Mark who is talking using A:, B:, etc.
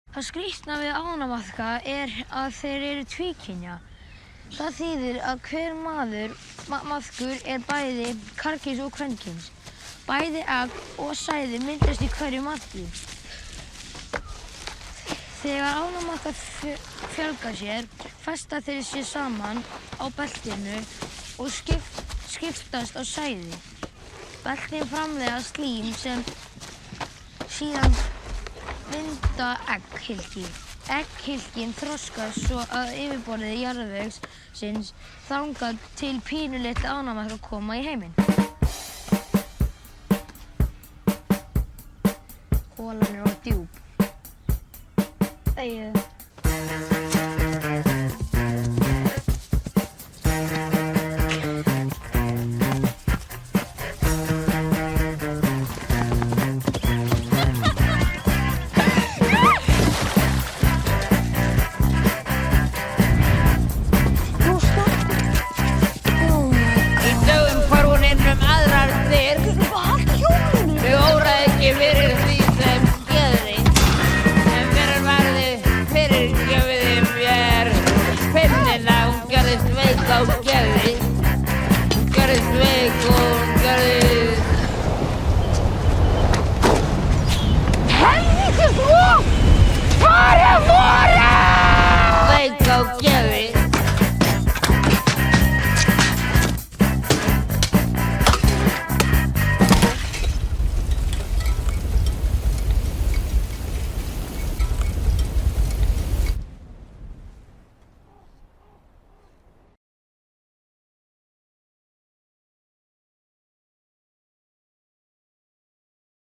A: Það skrýtna við ánamaðka að þeir eru tvíkynja. Það þýðir að hver maðkur bæði karlkyns og kvenkyns. Bæði egg og sæði myndast í hverju maðki. Þegar ánamaðkar fjölga sér, festa þeir sig saman á beltinu og skiptast á sæði. Beltin framleiða slím sem síðan mynda egghylki. Egghylkin þroskast svo að yfirborði jarðvegsins þangað til pínulitlir ánamaðkar koma í heiminn. Holan er of djúp. Þegið.
B: Við óraði ekki fyrir